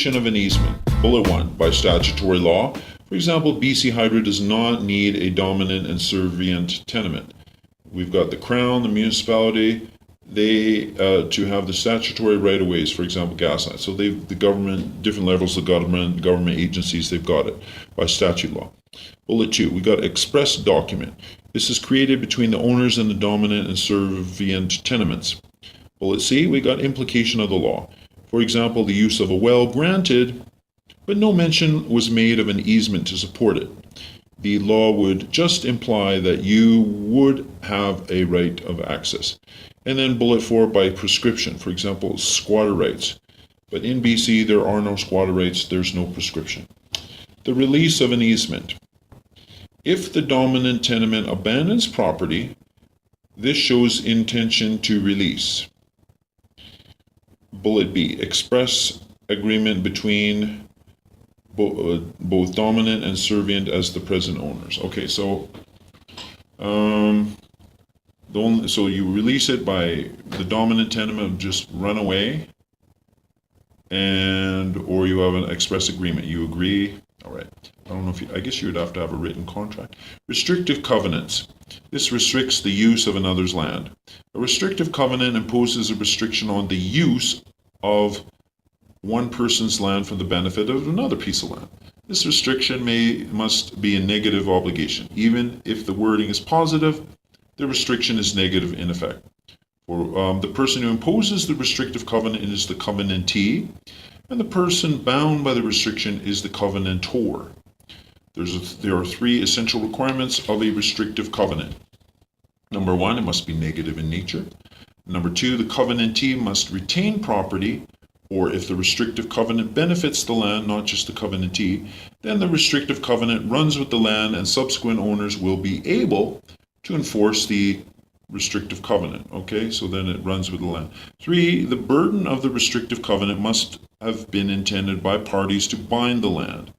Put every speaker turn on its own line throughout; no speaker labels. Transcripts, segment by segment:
Implication of an easement. Bullet 1. By statutory law, for example, BC Hydro does not need a dominant and servient tenement. We've got the Crown, the municipality, they to have the statutory right-of-ways, for example, gas lines. So the government, different levels of government agencies, they've got it by statute law. Bullet 2, we got express document. This is created between the owners and the dominant and servient tenements. Bullet C, we got implication of the law. For example, the use of a well granted, but no mention was made of an easement to support it. The law would just imply that you would have a right of access. And then bullet 4, by prescription, for example, squatter rights. But in BC, there are no squatter rights, there's no prescription. The release of an easement. If the dominant tenement abandons property, this shows intention to release. Bullet B, express agreement between both dominant and servient as the present owners. Okay, so so you release it by the dominant tenement just run away, or you have an express agreement. You agree. All right. I don't know if I guess you would have to have a written contract. Restrictive covenants. This restricts the use of another's land. A restrictive covenant imposes a restriction on the use of one person's land for the benefit of another piece of land. This restriction must be a negative obligation. Even if the wording is positive, the restriction is negative in effect. For the person who imposes the restrictive covenant is the covenantee, and the person bound by the restriction is the covenantor. There are 3 essential requirements of a restrictive covenant. Number 1, it must be negative in nature. Number 2, the covenantee must retain property, or if the restrictive covenant benefits the land, not just the covenantee, then the restrictive covenant runs with the land and subsequent owners will be able to enforce the restrictive covenant. Okay, so then it runs with the land. 3, the burden of the restrictive covenant must have been intended by parties to bind the land,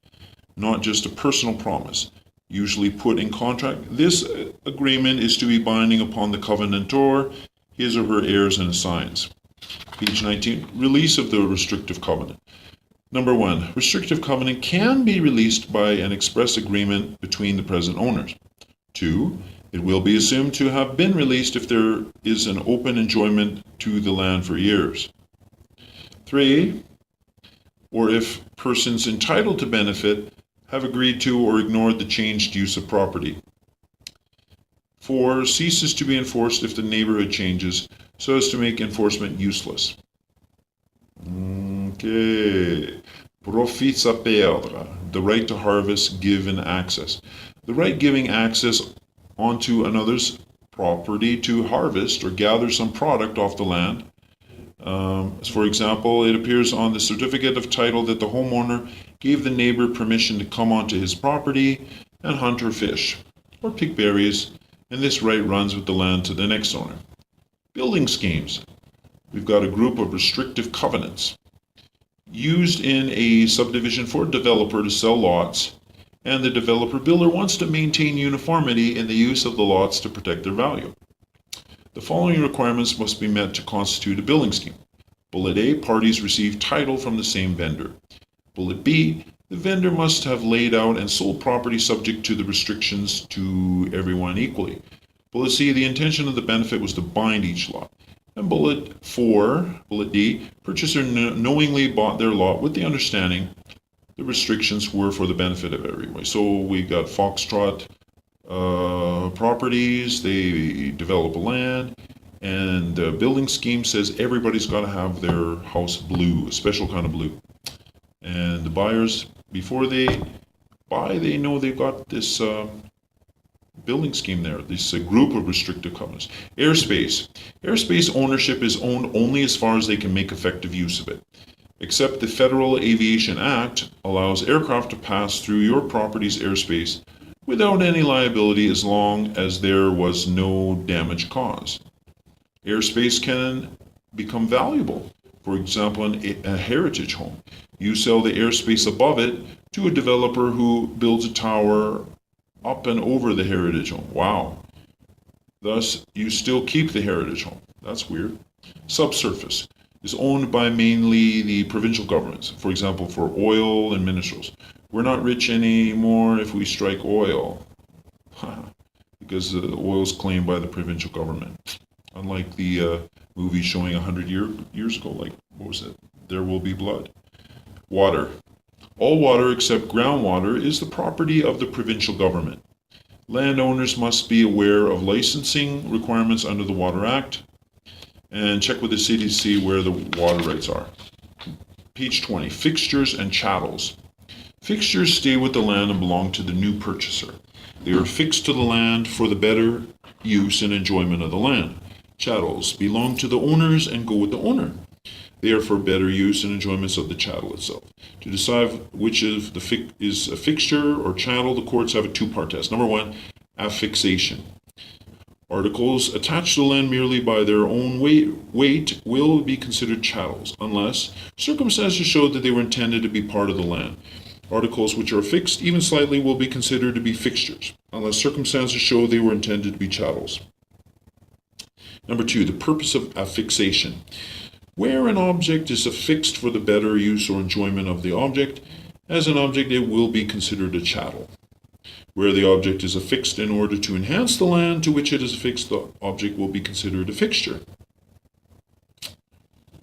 not just a personal promise, usually put in contract. This agreement is to be binding upon the covenantor, his or her heirs and assigns. Page 19, release of the restrictive covenant. Number 1, restrictive covenant can be released by an express agreement between the present owners. 2, it will be assumed to have been released if there is an open enjoyment to the land for years. 3, or if persons entitled to benefit have agreed to or ignored the changed use of property. 4, ceases to be enforced if the neighborhood changes so as to make enforcement useless. Okay. Profits à perdre, the right to harvest, give, and access. The right giving access onto another's property to harvest or gather some product off the land. For example, it appears on the certificate of title that the homeowner gave the neighbor permission to come onto his property and hunt or fish or pick berries, and this right runs with the land to the next owner. Building schemes. We've got a group of restrictive covenants used in a subdivision for a developer to sell lots, and the developer builder wants to maintain uniformity in the use of the lots to protect their value. The following requirements must be met to constitute a building scheme. Bullet A, parties receive title from the same vendor. Bullet B, the vendor must have laid out and sold property subject to the restrictions to everyone equally. Bullet C, the intention of the benefit was to bind each lot. And bullet D, purchaser knowingly bought their lot with the understanding the restrictions were for the benefit of everyone. So we got Foxtrot properties, they develop a land, and the building scheme says everybody's got to have their house blue, a special kind of blue. And the buyers, before they buy, they know they've got this building scheme there, this group of restrictive covenants. Airspace. Airspace ownership is owned only as far as they can make effective use of it. Except the Federal Aviation Act allows aircraft to pass through your property's airspace without any liability as long as there was no damage caused. Airspace can become valuable. For example, a heritage home. You sell the airspace above it to a developer who builds a tower up and over the heritage home. Wow. Thus, you still keep the heritage home. That's weird. Subsurface. is owned by mainly the provincial governments, for example, for oil and minerals. We're not rich anymore if we strike oil, because the oil is claimed by the provincial government. Unlike the movie showing 100 years ago, like, what was it? There Will Be Blood. Water. All water except groundwater is the property of the provincial government. Landowners must be aware of licensing requirements under the Water Act and check with the city to see where the water rights are. Page 20, fixtures and chattels. Fixtures stay with the land and belong to the new purchaser. They are fixed to the land for the better use and enjoyment of the land. Chattels belong to the owners and go with the owner. They are for better use and enjoyments of the chattel itself. To decide which is a fixture or chattel, the courts have a two-part test. Number one, affixation. Articles attached to the land merely by their own weight will be considered chattels, unless circumstances show that they were intended to be part of the land. Articles which are fixed, even slightly, will be considered to be fixtures, unless circumstances show they were intended to be chattels. Number two, the purpose of affixation. Where an object is affixed for the better use or enjoyment of the object, as an object it will be considered a chattel. Where the object is affixed in order to enhance the land to which it is affixed, the object will be considered a fixture.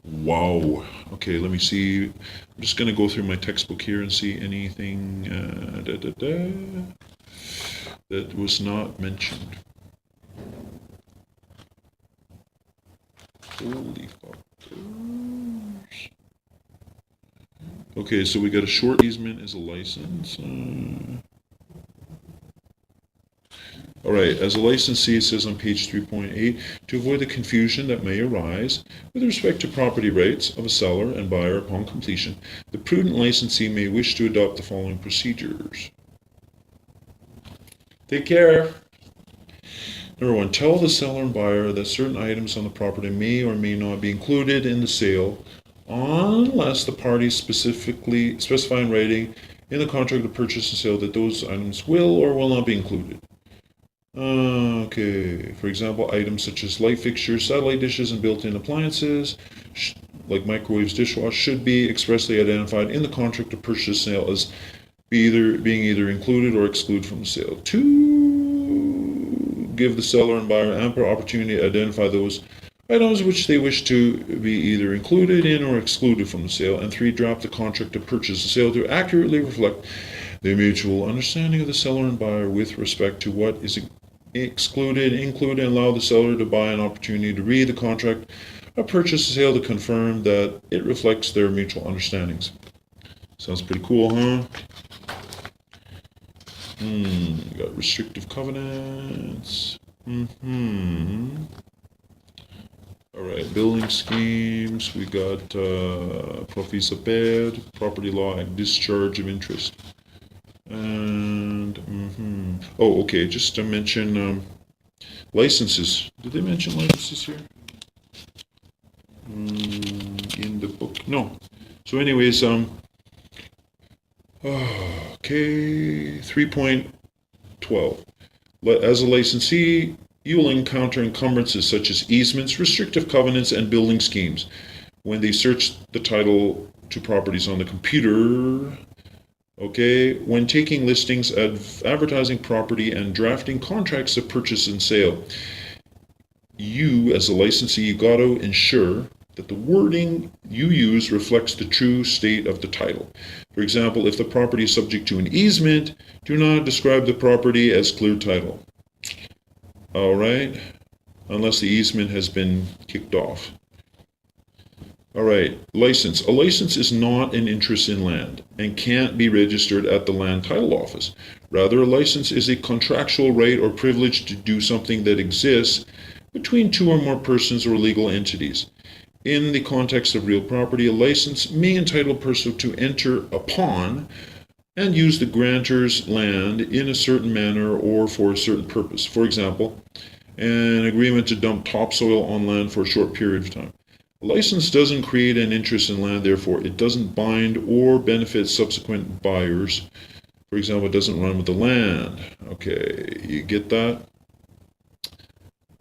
Wow. Okay, let me see. I'm just going to go through my textbook here and see anything that was not mentioned. Holy fuck. Okay, so we got a short easement as a license. All right, as a licensee, it says on page 3.8, to avoid the confusion that may arise with respect to property rights of a seller and buyer upon completion, the prudent licensee may wish to adopt the following procedures. Take care. Number one, tell the seller and buyer that certain items on the property may or may not be included in the sale unless the parties specify in writing in the contract of purchase and sale that those items will or will not be included. Okay, for example, items such as light fixtures, satellite dishes, and built-in appliances, like microwaves, dishwashers, should be expressly identified in the contract of purchase and sale as being either included or excluded from the sale. 2, give the seller and buyer ample opportunity to identify those items which they wish to be either included in or excluded from the sale. And 3, draft the contract of purchase and sale to accurately reflect the mutual understanding of the seller and buyer with respect to what is excluded, include, and allow the seller to buy an opportunity to read the contract of purchase and sale to confirm that it reflects their mutual understandings. Sounds pretty cool, huh? We got restrictive covenants. All right, building schemes. We got Profisa Bed, property law, and discharge of interest. And oh, okay, just to mention licenses. Did they mention licenses here in the book? No. So anyways, okay, 3.12. As a licensee, you will encounter encumbrances such as easements, restrictive covenants, and building schemes when they search the title to properties on the computer. Okay, when taking listings, advertising property, and drafting contracts of purchase and sale, you, as a licensee, you got to ensure that the wording you use reflects the true state of the title. For example, if the property is subject to an easement, do not describe the property as clear title. All right, unless the easement has been kicked off. All right, license. A license is not an interest in land and can't be registered at the land title office. Rather, a license is a contractual right or privilege to do something that exists between two or more persons or legal entities. In the context of real property, a license may entitle a person to enter upon and use the grantor's land in a certain manner or for a certain purpose. For example, an agreement to dump topsoil on land for a short period of time. A license doesn't create an interest in land, therefore it doesn't bind or benefit subsequent buyers. For example, it doesn't run with the land. Okay, you get that?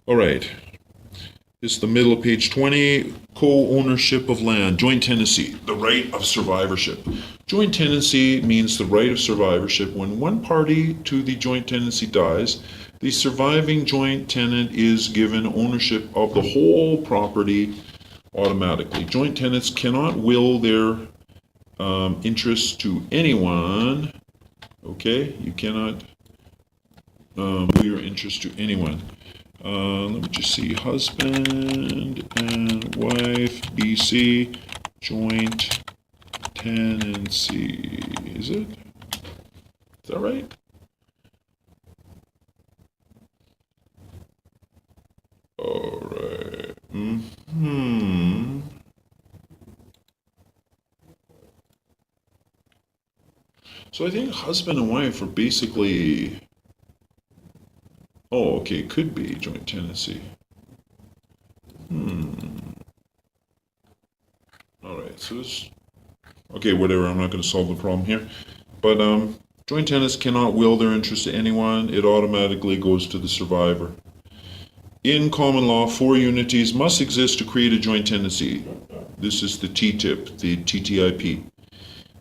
All right. It's the middle of page 20, co-ownership of land, joint tenancy, the right of survivorship. Joint tenancy means the right of survivorship. When one party to the joint tenancy dies, the surviving joint tenant is given ownership of the whole property automatically. Joint tenants cannot will their interests to anyone. Okay, you cannot will your interest to anyone. Let me just see. Husband and wife, BC, joint tenancy. Is it? Is that right? All right. So I think husband and wife are basically. Oh, okay, could be joint tenancy. All right, so it's okay. Whatever. I'm not going to solve the problem here, but joint tenants cannot will their interest to anyone. It automatically goes to the survivor. In common law, 4 unities must exist to create a joint tenancy. This is the TTIP, the TTIP.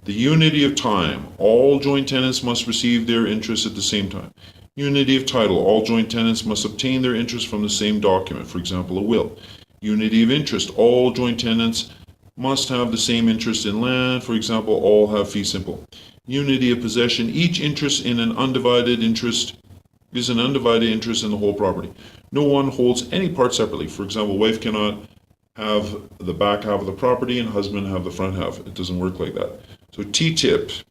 The unity of time. All joint tenants must receive their interest at the same time. Unity of title. All joint tenants must obtain their interest from the same document, for example, a will. Unity of interest. All joint tenants must have the same interest in land, for example, all have fee simple. Unity of possession. Each interest in an undivided interest is an undivided interest in the whole property. No one holds any part separately. For example, wife cannot have the back half of the property and husband have the front half. It doesn't work like that. So TTIP,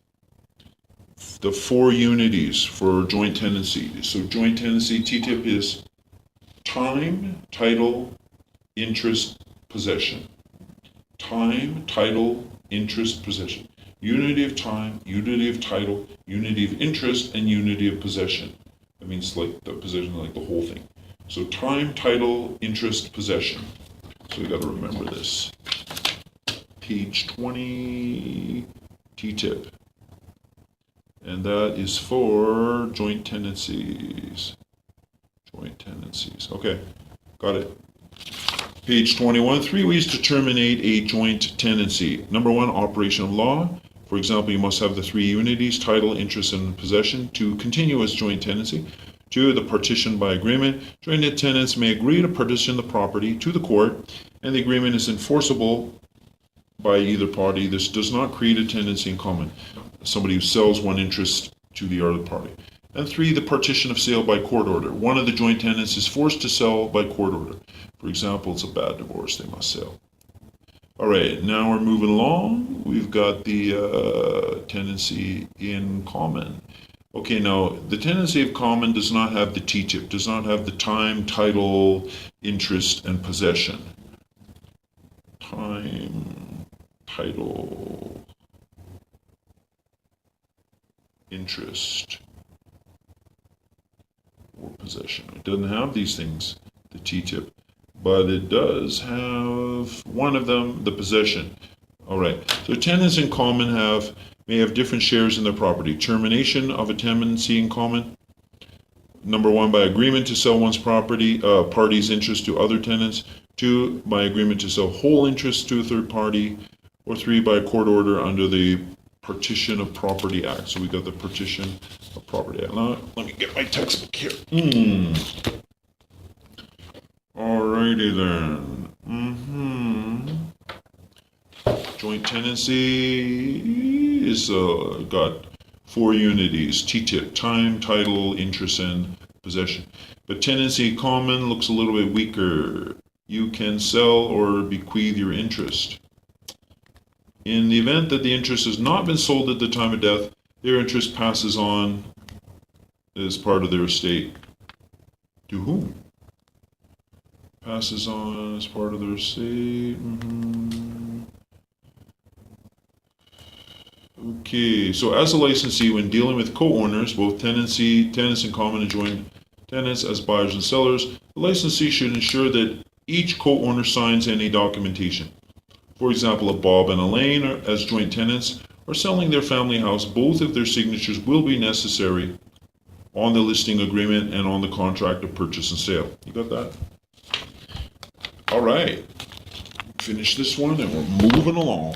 the 4 unities for joint tenancy. So joint tenancy, TTIP is time, title, interest, possession. Time, title, interest, possession. Unity of time, unity of title, unity of interest, and unity of possession. That means like the possession, like the whole thing. So time, title, interest, possession. So we got to remember this. Page 20, TTIP. And that is for joint tenancies. Joint tenancies. Okay, got it. Page 21, 3 ways to terminate a joint tenancy. Number 1, operation of law. For example, you must have the 3 unities, title, interest, and possession, to continue as joint tenancy. 2, the partition by agreement. Joint tenants may agree to partition the property to the court, and the agreement is enforceable by either party. This does not create a tenancy in common. Somebody who sells one interest to the other party. And 3, the partition of sale by court order. One of the joint tenants is forced to sell by court order. For example, it's a bad divorce, they must sell. All right, now we're moving along. We've got the tenancy in common. Okay, now the tenancy of common does not have the TTIP, does not have the time, title, interest, and possession. Time, title, interest, or possession. It doesn't have these things, the TTIP, but it does have one of them, the possession. All right, so tenants in common may have different shares in their property. Termination of a tenancy in common. Number 1, by agreement to sell one's property, party's interest to other tenants. 2, by agreement to sell whole interest to a third party. Or 3, by court order under the Partition of Property Act. So we got the Partition of Property Act. Now, let me get my textbook here. Alrighty then. Joint tenancy is got 4 unities: TTIP, time, title, interest, and possession. But tenancy common looks a little bit weaker. You can sell or bequeath your interest. In the event that the interest has not been sold at the time of death, their interest passes on as part of their estate. To whom? Passes on as part of their estate. Okay, so as a licensee, when dealing with co-owners, both tenants in common and joint tenants as buyers and sellers, the licensee should ensure that each co-owner signs any documentation. For example, if Bob and Elaine as joint tenants are selling their family house, both of their signatures will be necessary on the listing agreement and on the contract of purchase and sale. You got that? All right. Finish this one and we're moving along.